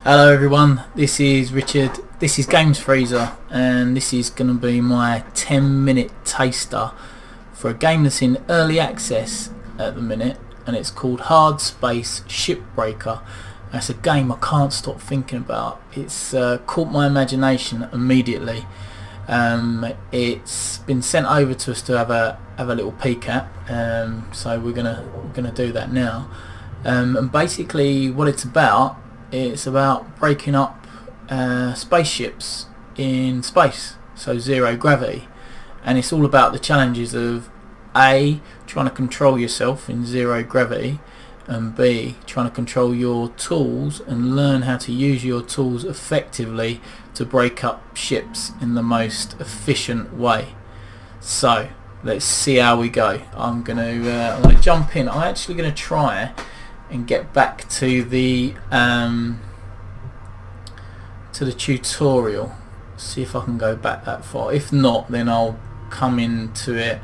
Hello everyone, this is Richard, this is Games Freezer, and this is going to be my 10-minute taster for a game that's in early access at the minute, and it's called Hardspace Shipbreaker. It's a game I can't stop thinking about. It's caught my imagination immediately. It's been sent over to us to have a little peek at, so we're gonna do that now. And basically what it's about breaking up spaceships in space, so zero gravity, and it's all about the challenges of A, trying to control yourself in zero gravity, and B, trying to control your tools and learn how to use your tools effectively to break up ships in the most efficient way. So let's see how we go. I'm gonna jump in. I'm actually gonna try and get back to the tutorial, see if I can go back that far. If not, then I'll come into it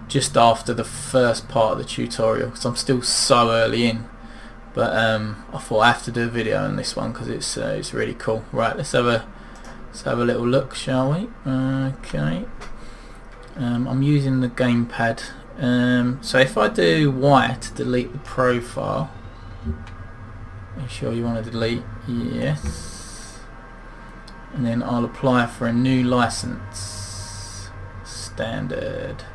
just after the first part of the tutorial, because I'm still so early in. But I thought I have to do a video on this one because it's really cool. Right, let's have a little look, shall we? Okay. I'm using the gamepad. So if I do Y to delete the profile, are you sure you want to delete? Yes. And then I'll apply for a new license. Standard.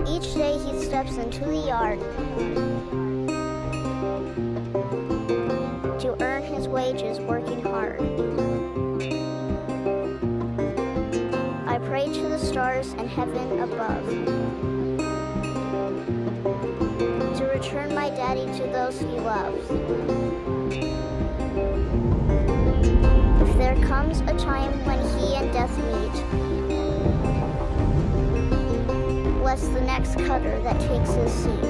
Each day he steps into the yard to earn his wages working hard. I pray to the stars and heaven above to return my daddy to those he loves. If there comes a time when he and death meet, bless the next cutter that takes his seat.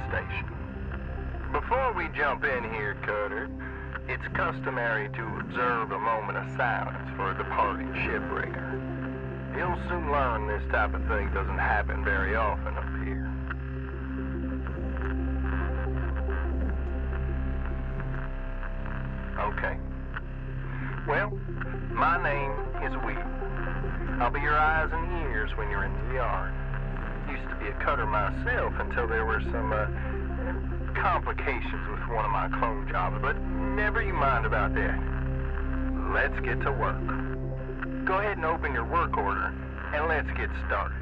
station. Before we jump in here, Cutter, it's customary to observe a moment of silence for a departing shipbreaker. You'll soon learn this type of thing doesn't happen very often up here. Okay. Well, my name is Will. I'll be your eyes and ears when you're in the yard. Used to be a cutter myself until there were some complications with one of my clone jobs, but never you mind about that. Let's get to work. Go ahead and open your work order, and let's get started.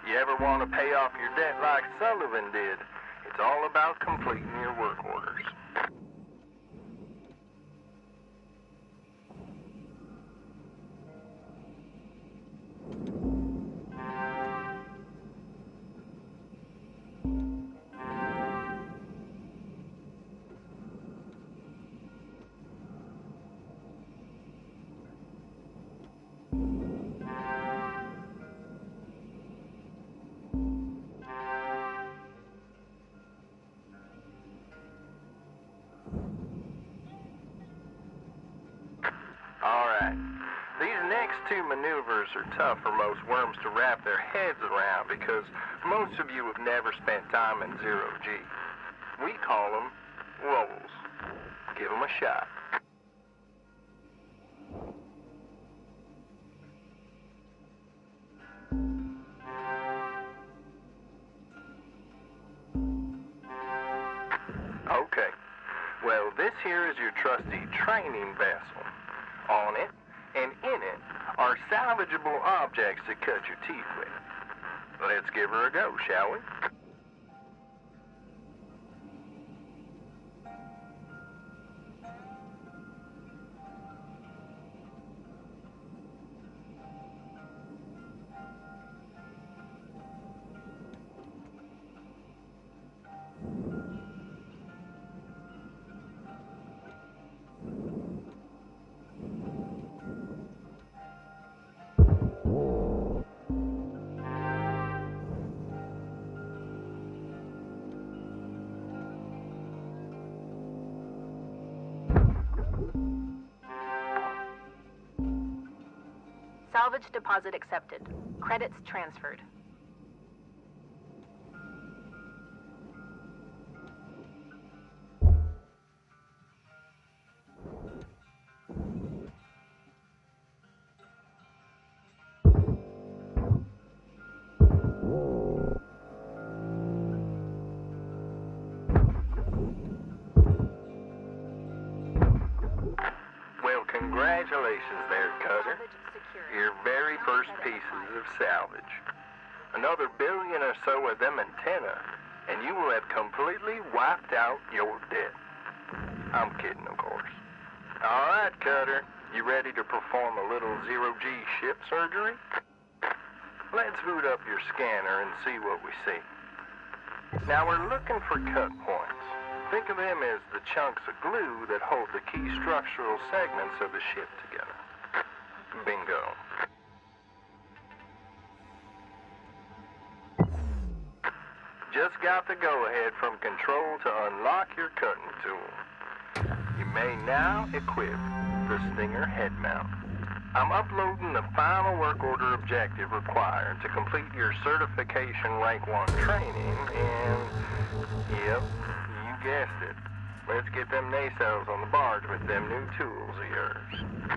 You ever want to pay off your debt like Sullivan did? It's all about completing your work orders. Alright, these next two maneuvers are tough for most worms to wrap their heads around because most of you have never spent time in zero-G. We call them rolls. Give them a shot. Okay, well this here is your trusty training vessel. On it and in it are salvageable objects to cut your teeth with. Let's give her a go, shall we? Salvage deposit accepted. Credits transferred. Well, congratulations there, Cutter. Your very first pieces of salvage. Another billion or so of them antenna, and you will have completely wiped out your debt. I'm kidding, of course. All right, Cutter. You ready to perform a little zero-G ship surgery? Let's boot up your scanner and see what we see. Now we're looking for cut points. Think of them as the chunks of glue that hold the key structural segments of the ship together. Bingo. Just got the go-ahead from control to unlock your cutting tool. You may now equip the Stinger head mount. I'm uploading the final work order objective required to complete your certification rank 1 training, and yep, you guessed it. Let's get them nacelles on the barge with them new tools of yours.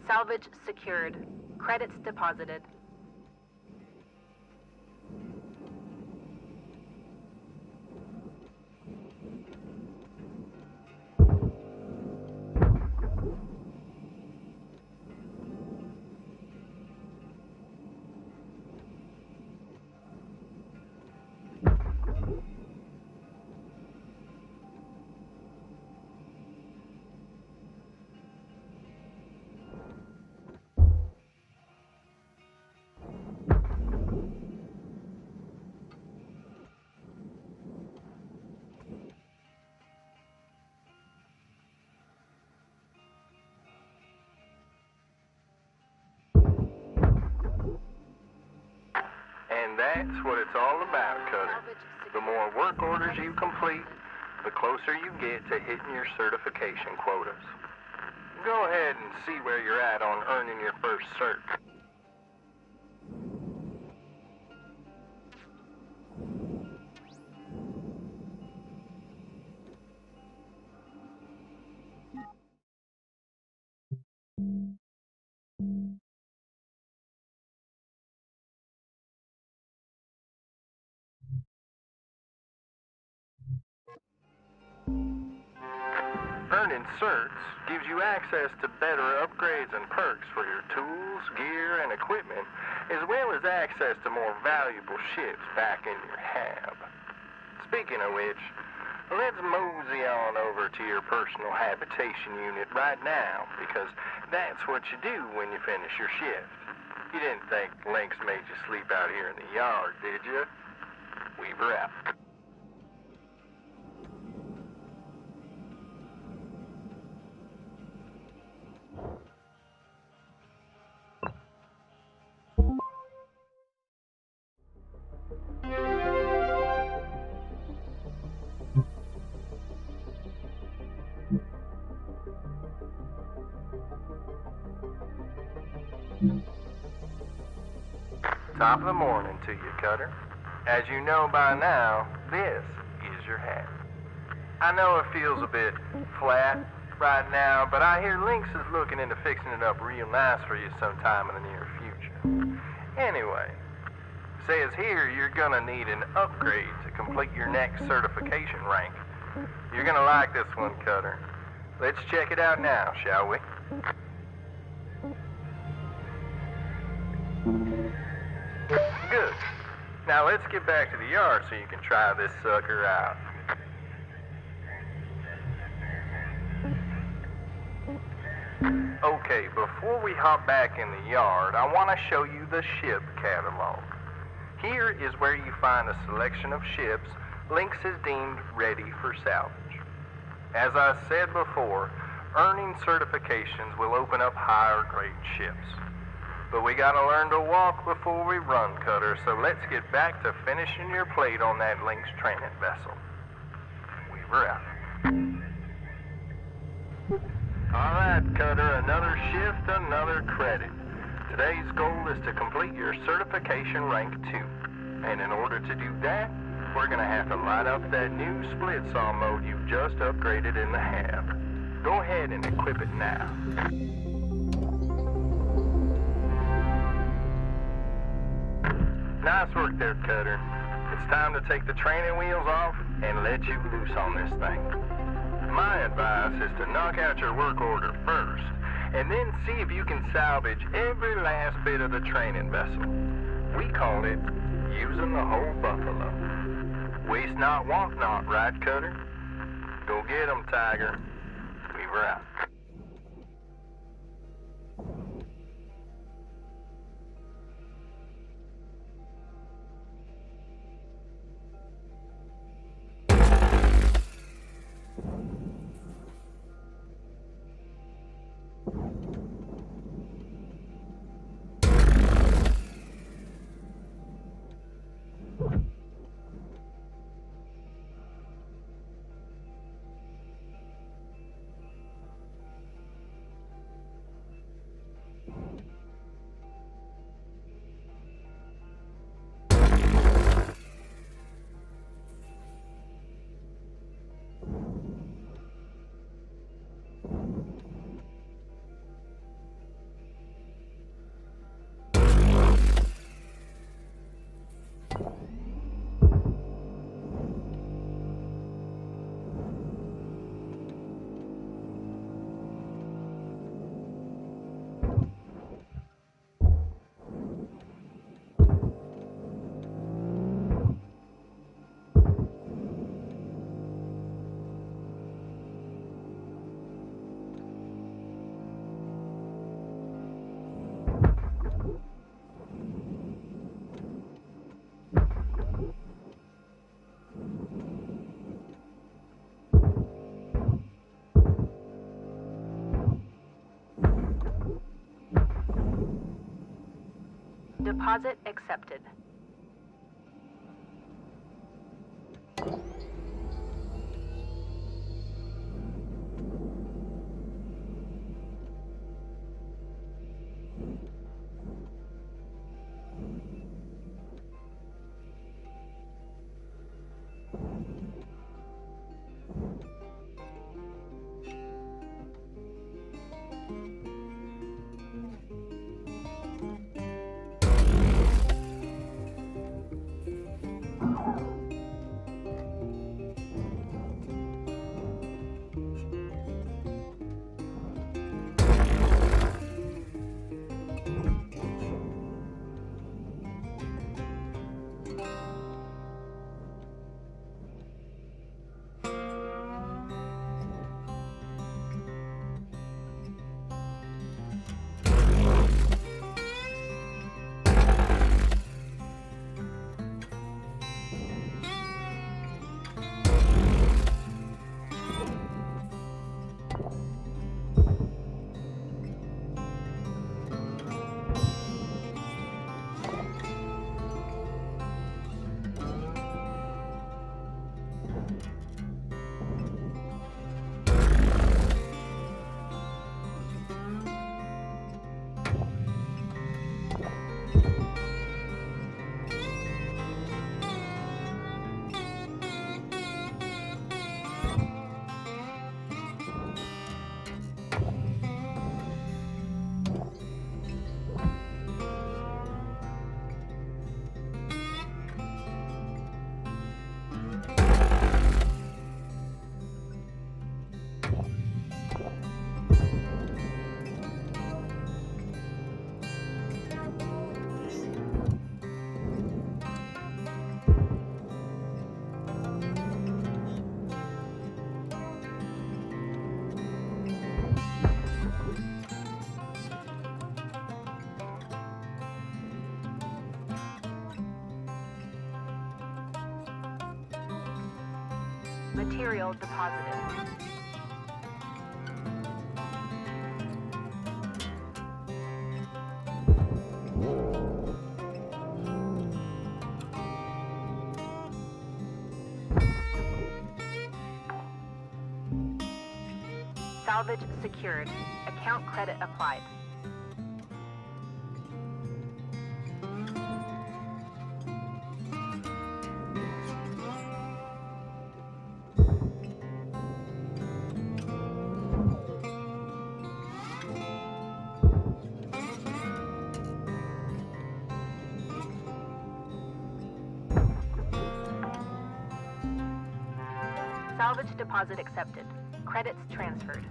Salvage secured. Credits deposited. And that's what it's all about, Cutter. The more work orders you complete, the closer you get to hitting your certification quotas. Go ahead and see where you're at on earning your first cert. Earning certs gives you access to better upgrades and perks for your tools, gear, and equipment, as well as access to more valuable ships back in your hab. Speaking of which, let's mosey on over to your personal habitation unit right now, because that's what you do when you finish your shift. You didn't think Lynx made you sleep out here in the yard, did you? Weaver out. Top of the morning to you, Cutter. As you know by now, this is your hat. I know it feels a bit flat right now, but I hear Lynx is looking into fixing it up real nice for you sometime in the near future. Anyway, says here you're gonna need an upgrade to complete your next certification rank. You're gonna like this one, Cutter. Let's check it out now, shall we? Good. Now let's get back to the yard so you can try this sucker out. Okay, before we hop back in the yard, I want to show you the ship catalog. Here is where you find a selection of ships Lynx has deemed ready for salvage. As I said before, earning certifications will open up higher grade ships. But we gotta learn to walk before we run, Cutter, so let's get back to finishing your plate on that Lynx training vessel. Weaver out. Alright, Cutter, another shift, another credit. Today's goal is to complete your certification rank 2. And in order to do that, we're gonna have to light up that new split saw mode you've just upgraded in the hab. Go ahead and equip it now. Nice work there, Cutter. It's time to take the training wheels off and let you loose on this thing. My advice is to knock out your work order first, and then see if you can salvage every last bit of the training vessel. We call it using the whole buffalo. Waste not, want not, right, Cutter? Go get 'em, Tiger. Weaver out. Deposit accepted. Material deposited. Salvage secured. Account credit applied. Salvage deposit accepted. Credits transferred.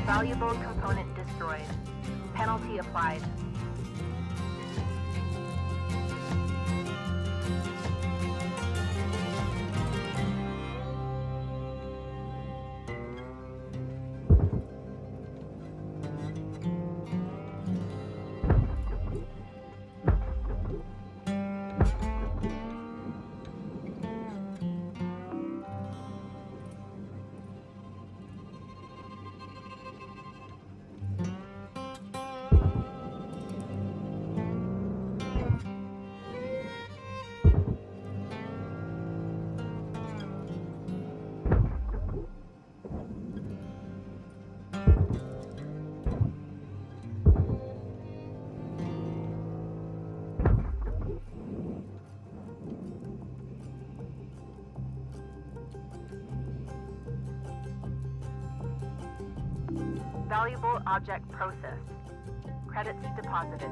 Valuable component destroyed. Penalty applied. Valuable object processed. Credits deposited.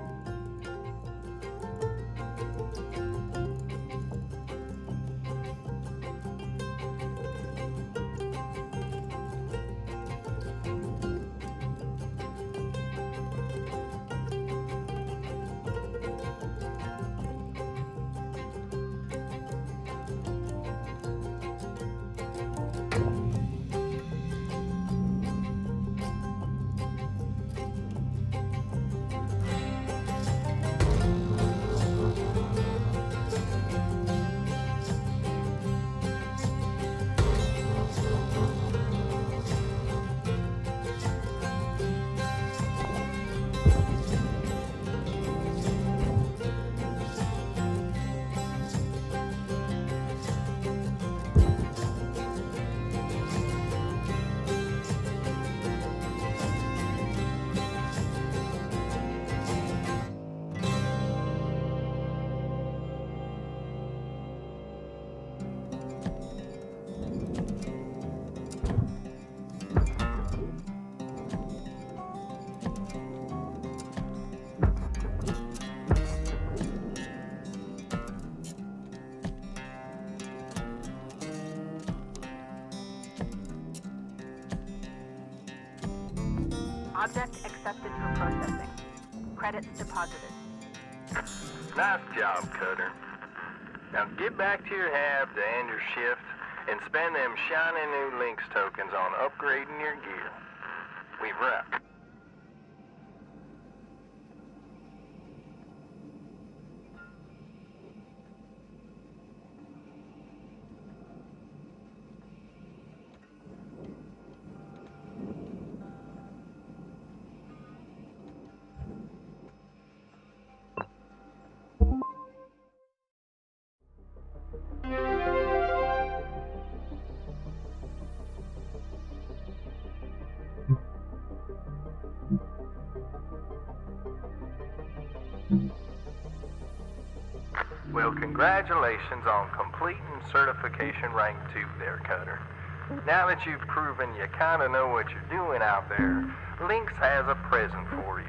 Object accepted for processing. Credits deposited. Nice job, Cutter. Now get back to your hab to end your shift and spend them shiny new Lynx tokens on upgrading your gear. We've wrapped. Well, congratulations on completing certification rank 2 there, Cutter. Now that you've proven you kind of know what you're doing out there, Lynx has a present for you.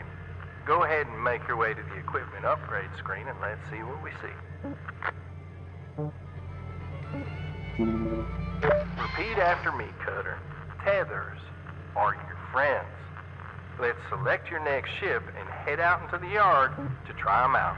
Go ahead and make your way to the equipment upgrade screen and let's see what we see. Repeat after me, Cutter. Tethers are your friends. Let's select your next ship and head out into the yard to try them out.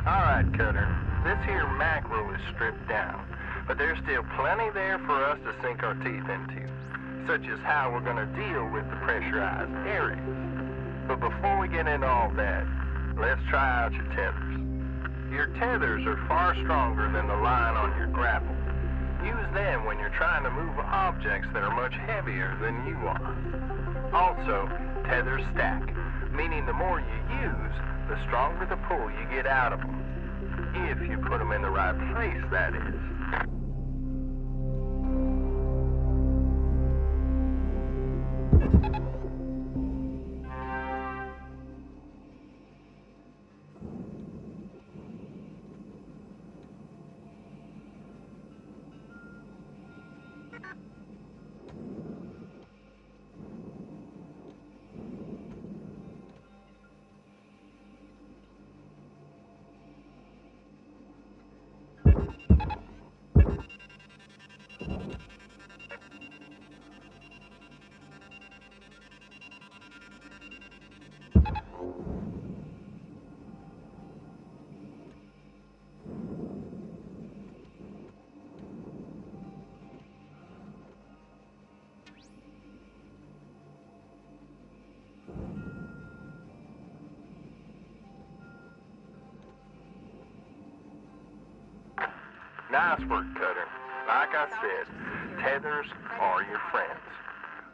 Alright, Cutter. This here mackerel is stripped down, but there's still plenty there for us to sink our teeth into, such as how we're going to deal with the pressurized areas. But before we get into all that, let's try out your tethers. Your tethers are far stronger than the line on your grapple. Use them when you're trying to move objects that are much heavier than you are. Also, tethers stack, meaning the more you use, the stronger the pull you get out of them. If you put them in the right place, that is. Nice work, Cutter. Like I said, tethers are your friends.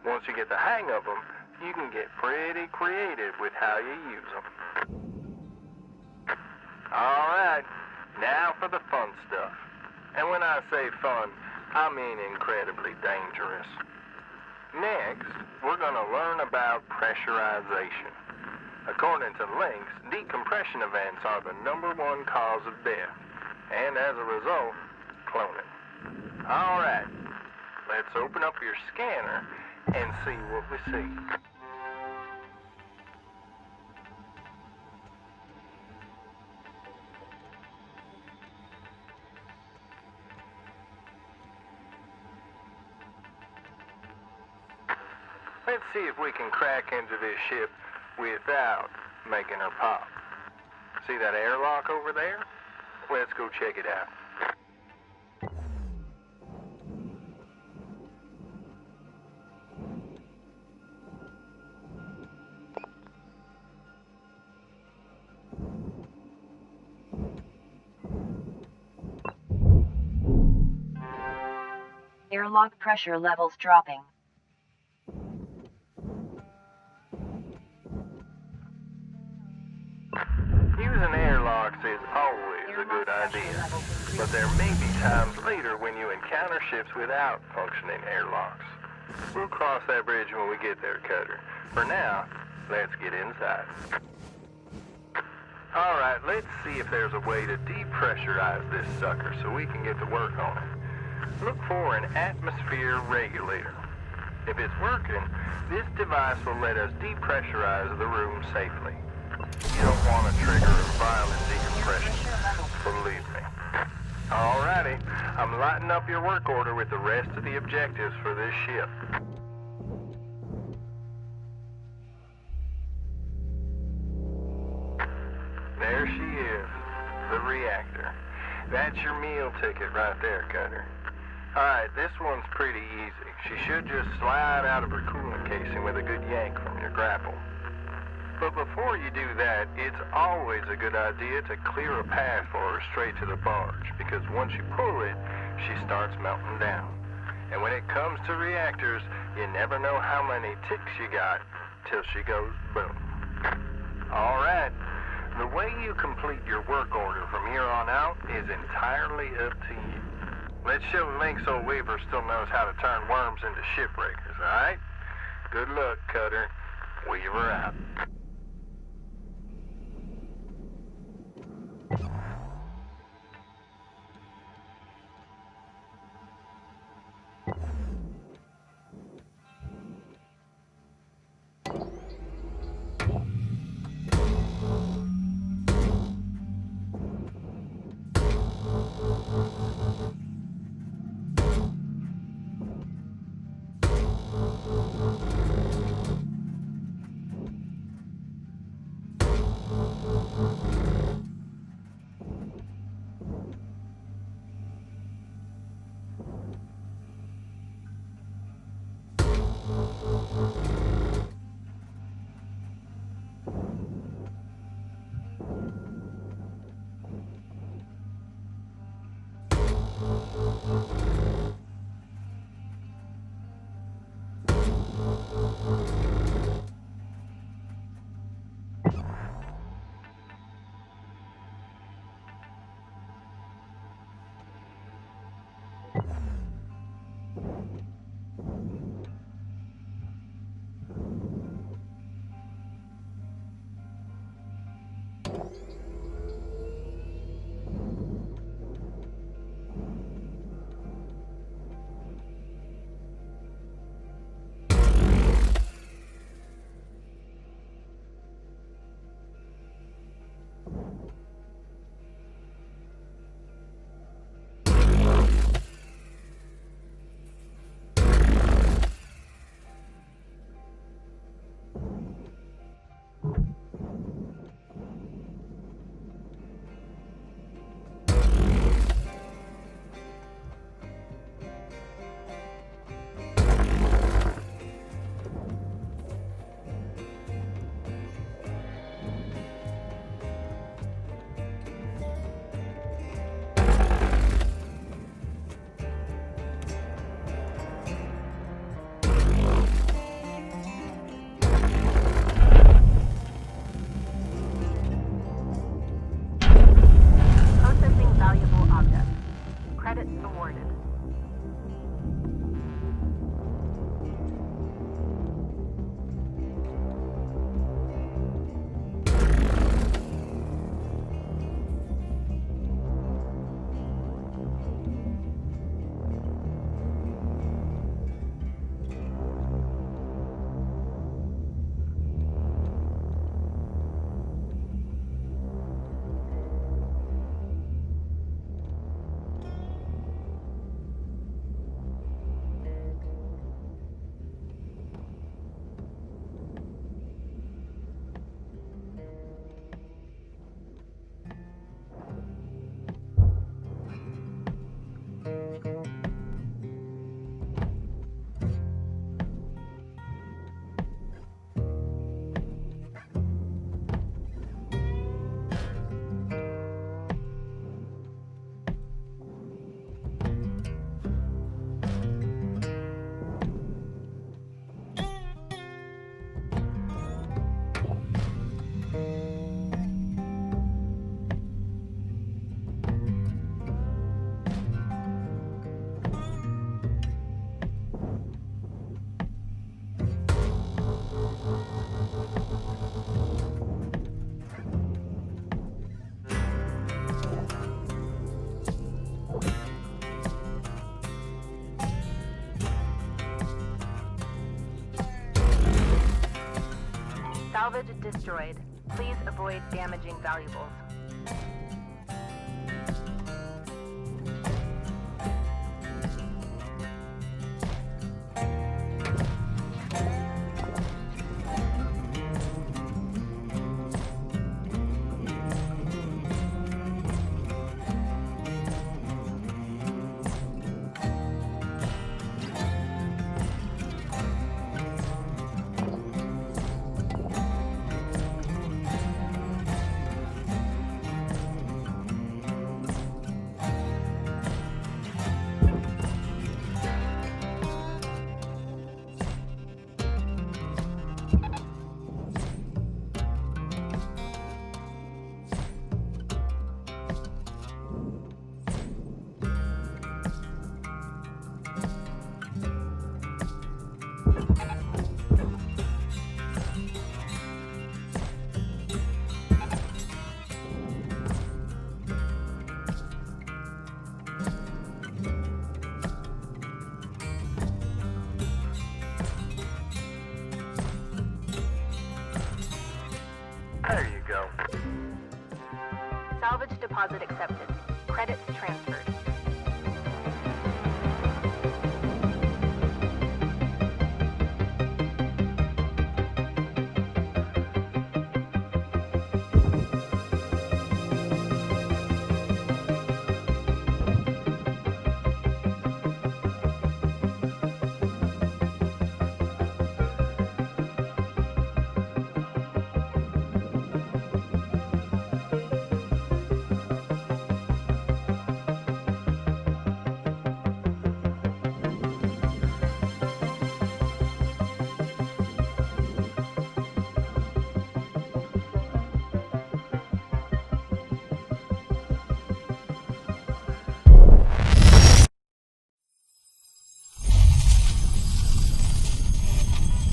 Once you get the hang of them, you can get pretty creative with how you use them. All right, now for the fun stuff. And when I say fun, I mean incredibly dangerous. Next, we're going to learn about pressurization. According to links, decompression events are the #1 cause of death, and as a result, cloning. All right, let's open up your scanner and see what we see. Let's see if we can crack into this ship without making her pop. See that airlock over there? Let's go check it out. Airlock pressure levels dropping. Using airlocks is always a good idea, but there may be times later when you encounter ships without functioning airlocks. We'll cross that bridge when we get there, Cutter. For now, let's get inside. All right, let's see if there's a way to depressurize this sucker so we can get to work on it. Look for an atmosphere regulator. If it's working, this device will let us depressurize the room safely. You don't want to trigger a violent decompression, believe me. Alrighty, I'm lighting up your work order with the rest of the objectives for this ship. There she is, the reactor. That's your meal ticket right there, Cutter. Alright, this one's pretty easy. She should just slide out of her coolant casing with a good yank from your grapple. But before you do that, it's always a good idea to clear a path for her straight to the barge, because once you pull it, she starts melting down. And when it comes to reactors, you never know how many ticks you got till she goes boom. Alright, the way you complete your work order from here on out is entirely up to you. Let's show Link so Weaver still knows how to turn worms into shipbreakers, alright? Good luck, Cutter. Weaver out. Salvage destroyed. Please avoid damaging valuables. There you go. Salvage deposit accepted. Credits transferred.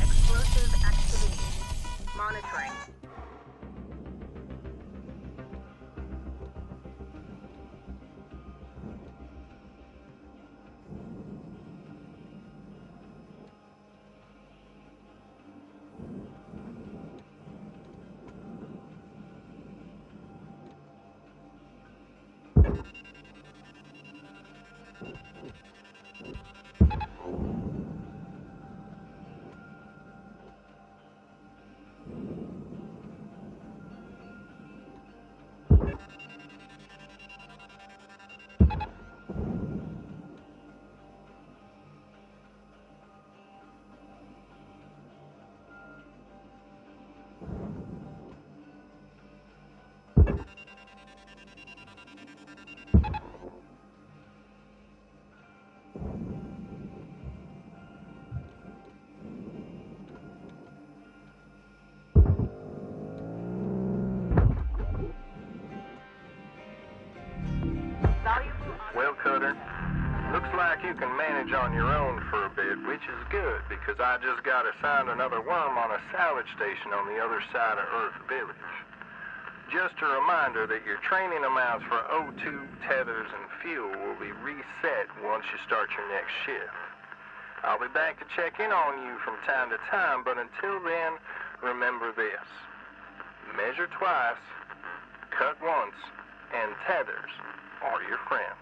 Explosive activity. Monitoring. Well, Cutter, looks like you can manage on your own for a bit, which is good, because I just got assigned another worm on a salvage station on the other side of Earth Village. Just a reminder that your training amounts for O2, tethers, and fuel will be reset once you start your next shift. I'll be back to check in on you from time to time, but until then, remember this. Measure twice, cut once, and tethers are your friends.